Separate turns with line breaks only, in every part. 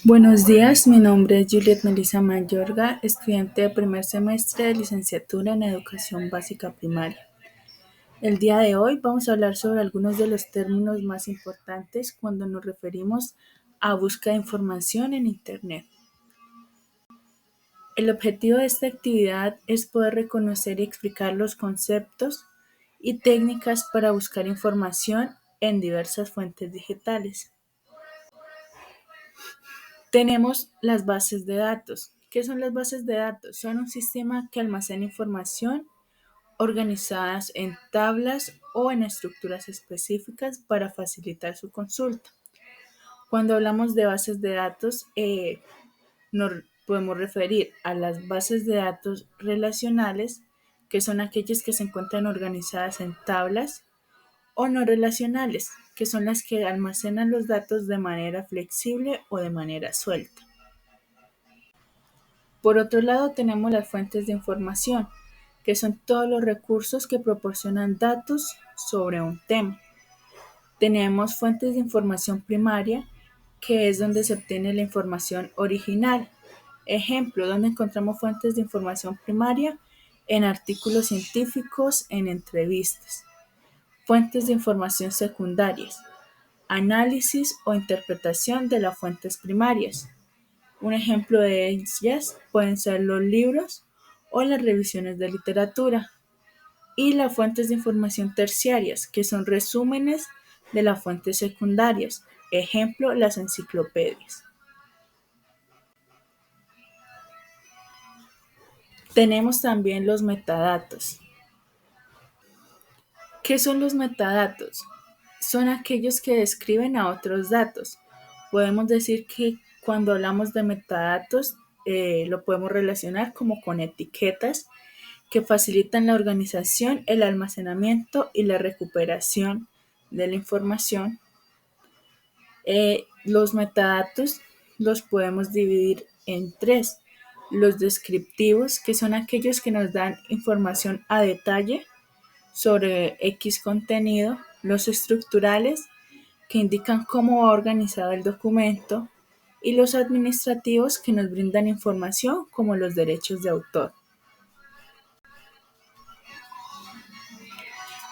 Buenos días, mi nombre es Juliet Melissa Mayorga, estudiante de primer semestre de licenciatura en Educación Básica Primaria. El día de hoy vamos a hablar sobre algunos de los términos más importantes cuando nos referimos a búsqueda de información en Internet. El objetivo de esta actividad es poder reconocer y explicar los conceptos y técnicas para buscar información en diversas fuentes digitales. Tenemos las bases de datos. ¿Qué son las bases de datos? Son un sistema que almacena información organizadas en tablas o en estructuras específicas para facilitar su consulta. Cuando hablamos de bases de datos, nos podemos referir a las bases de datos relacionales, que son aquellas que se encuentran organizadas en tablas, o no relacionales, que son las que almacenan los datos de manera flexible o de manera suelta. Por otro lado, tenemos las fuentes de información, que son todos los recursos que proporcionan datos sobre un tema. Tenemos fuentes de información primaria, que es donde se obtiene la información original. Ejemplo, donde encontramos fuentes de información primaria en artículos científicos, en entrevistas. Fuentes de información secundarias, análisis o interpretación de las fuentes primarias. Un ejemplo de ellas pueden ser los libros o las revisiones de literatura. Y las fuentes de información terciarias, que son resúmenes de las fuentes secundarias. Ejemplo, las enciclopedias. Tenemos también los metadatos. ¿Qué son los metadatos? Son aquellos que describen a otros datos. Podemos decir que cuando hablamos de metadatos, lo podemos relacionar como con etiquetas que facilitan la organización, el almacenamiento y la recuperación de la información. Los metadatos los podemos dividir en tres. Los descriptivos, que son aquellos que nos dan información a detalle sobre X contenido. Los estructurales, que indican cómo va organizado el documento. Y los administrativos, que nos brindan información como los derechos de autor.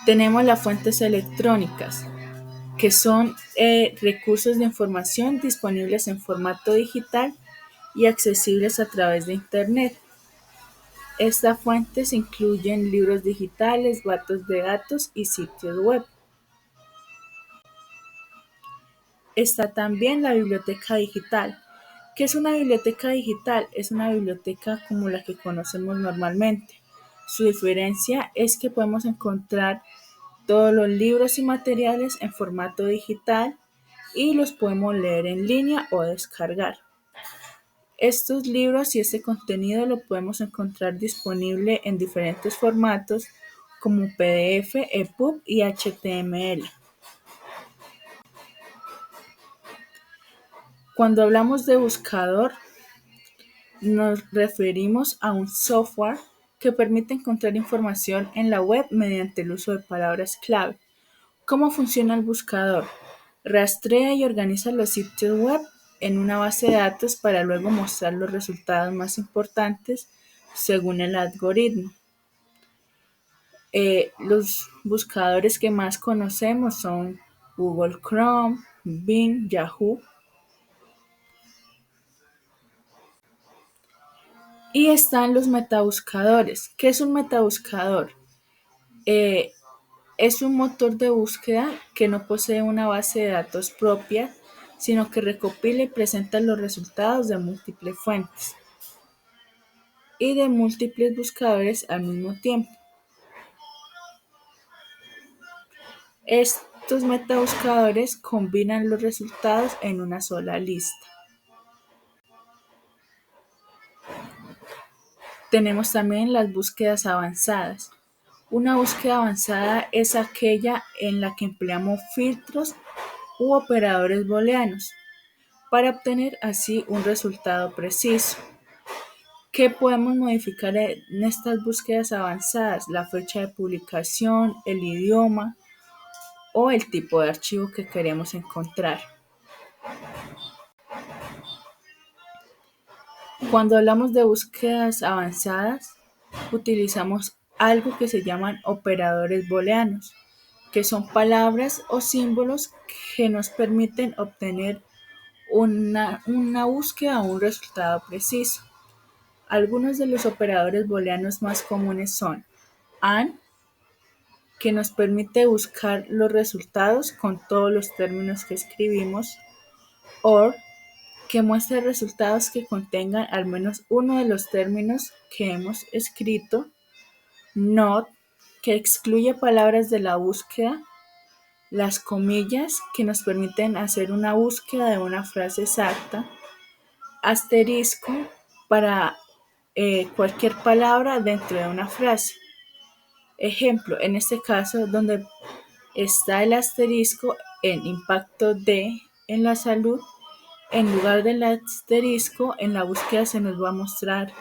Tenemos las fuentes electrónicas, que son recursos de información disponibles en formato digital y accesibles a través de Internet. Estas fuentes incluyen libros digitales, bases de datos y sitios web. Está también la biblioteca digital. ¿Qué es una biblioteca digital? Es una biblioteca como la que conocemos normalmente. Su diferencia es que podemos encontrar todos los libros y materiales en formato digital y los podemos leer en línea o descargar. Estos libros y este contenido lo podemos encontrar disponible en diferentes formatos como PDF, EPUB y HTML. Cuando hablamos de buscador, nos referimos a un software que permite encontrar información en la web mediante el uso de palabras clave. ¿Cómo funciona el buscador? Rastrea y organiza los sitios web en una base de datos para luego mostrar los resultados más importantes según el algoritmo. Los buscadores que más conocemos son Google Chrome, Bing, Yahoo. Y están los metabuscadores. ¿Qué es un metabuscador? Es un motor de búsqueda que no posee una base de datos propia, sino que recopila y presenta los resultados de múltiples fuentes y de múltiples buscadores al mismo tiempo. Estos metabuscadores combinan los resultados en una sola lista. Tenemos también las búsquedas avanzadas. Una búsqueda avanzada es aquella en la que empleamos filtros u operadores booleanos para obtener así un resultado preciso. ¿Qué podemos modificar en estas búsquedas avanzadas? La fecha de publicación, el idioma o el tipo de archivo que queremos encontrar. Cuando hablamos de búsquedas avanzadas, utilizamos algo que se llaman operadores booleanos, que son palabras o símbolos que nos permiten obtener una búsqueda o un resultado preciso. Algunos de los operadores booleanos más comunes son AND, que nos permite buscar los resultados con todos los términos que escribimos, OR, que muestra resultados que contengan al menos uno de los términos que hemos escrito, NOT, que excluye palabras de la búsqueda, las comillas, que nos permiten hacer una búsqueda de una frase exacta, asterisco, para cualquier palabra dentro de una frase. Ejemplo, en este caso, donde está el asterisco en impacto de en la salud, en lugar del asterisco, en la búsqueda se nos va a mostrar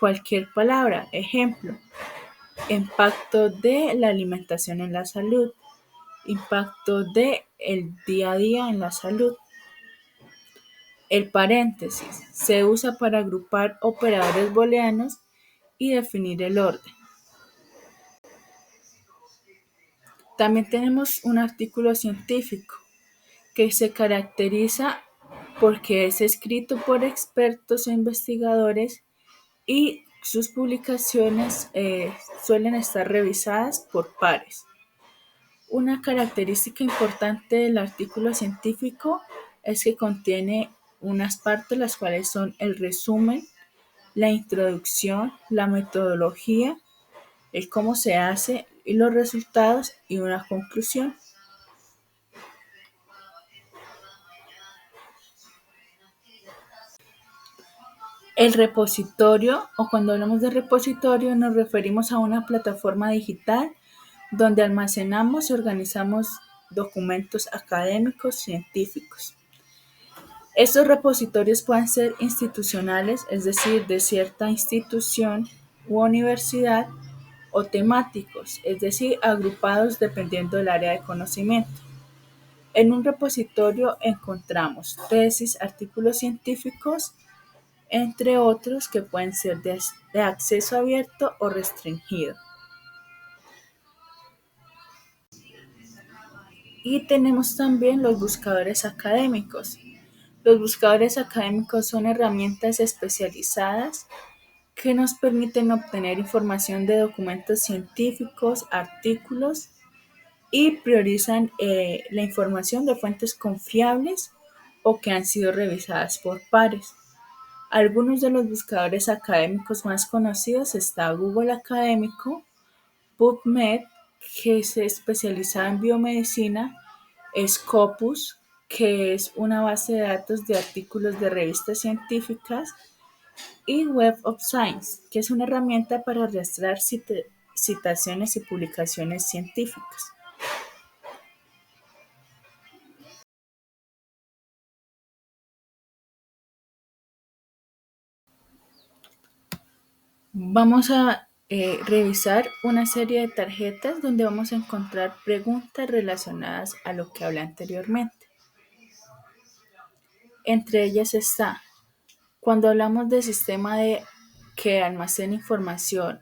cualquier palabra. Ejemplo, impacto de la alimentación en la salud, impacto de el día a día en la salud. El paréntesis se usa para agrupar operadores booleanos y definir el orden. También tenemos un artículo científico que se caracteriza porque es escrito por expertos o investigadores y sus publicaciones suelen estar revisadas por pares. Una característica importante del artículo científico es que contiene unas partes las cuales son el resumen, la introducción, la metodología, el cómo se hace y los resultados y una conclusión. El repositorio, o cuando hablamos de repositorio, nos referimos a una plataforma digital donde almacenamos y organizamos documentos académicos científicos. Estos repositorios pueden ser institucionales, es decir, de cierta institución u universidad, o temáticos, es decir, agrupados dependiendo del área de conocimiento. En un repositorio encontramos tesis, artículos científicos, entre otros que pueden ser de acceso abierto o restringido. Y tenemos también los buscadores académicos. Los buscadores académicos son herramientas especializadas que nos permiten obtener información de documentos científicos, artículos y priorizan la información de fuentes confiables o que han sido revisadas por pares. Algunos de los buscadores académicos más conocidos está Google Académico, PubMed, que se especializa en biomedicina, Scopus, que es una base de datos de artículos de revistas científicas, y Web of Science, que es una herramienta para rastrear citaciones y publicaciones científicas. Vamos a revisar una serie de tarjetas donde vamos a encontrar preguntas relacionadas a lo que hablé anteriormente. Entre ellas está, cuando hablamos de sistema que almacena información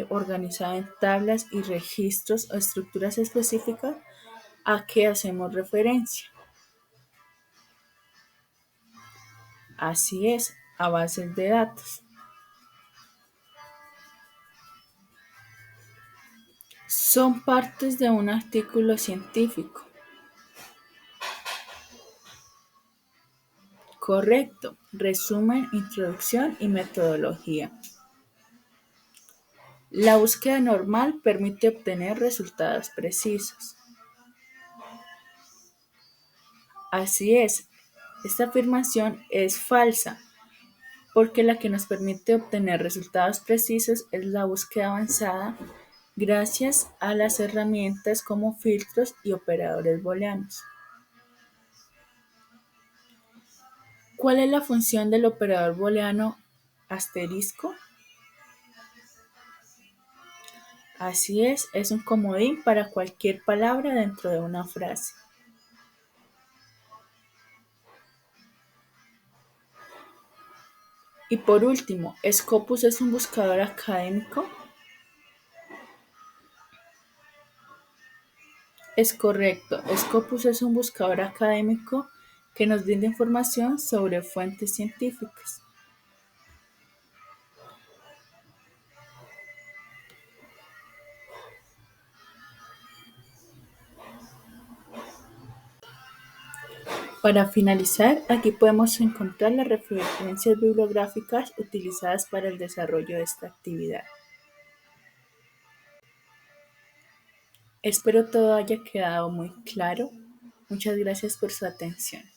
organizada en tablas y registros o estructuras específicas, ¿a qué hacemos referencia? Así es, a bases de datos. Son partes de un artículo científico. Correcto. Resumen, introducción y metodología. La búsqueda normal permite obtener resultados precisos. Así es. Esta afirmación es falsa, porque la que nos permite obtener resultados precisos es la búsqueda avanzada gracias a las herramientas como filtros y operadores booleanos. ¿Cuál es la función del operador booleano asterisco? Así es un comodín para cualquier palabra dentro de una frase. Y por último, ¿Scopus es un buscador académico? Es correcto, Scopus es un buscador académico que nos brinda información sobre fuentes científicas. Para finalizar, aquí podemos encontrar las referencias bibliográficas utilizadas para el desarrollo de esta actividad. Espero todo haya quedado muy claro. Muchas gracias por su atención.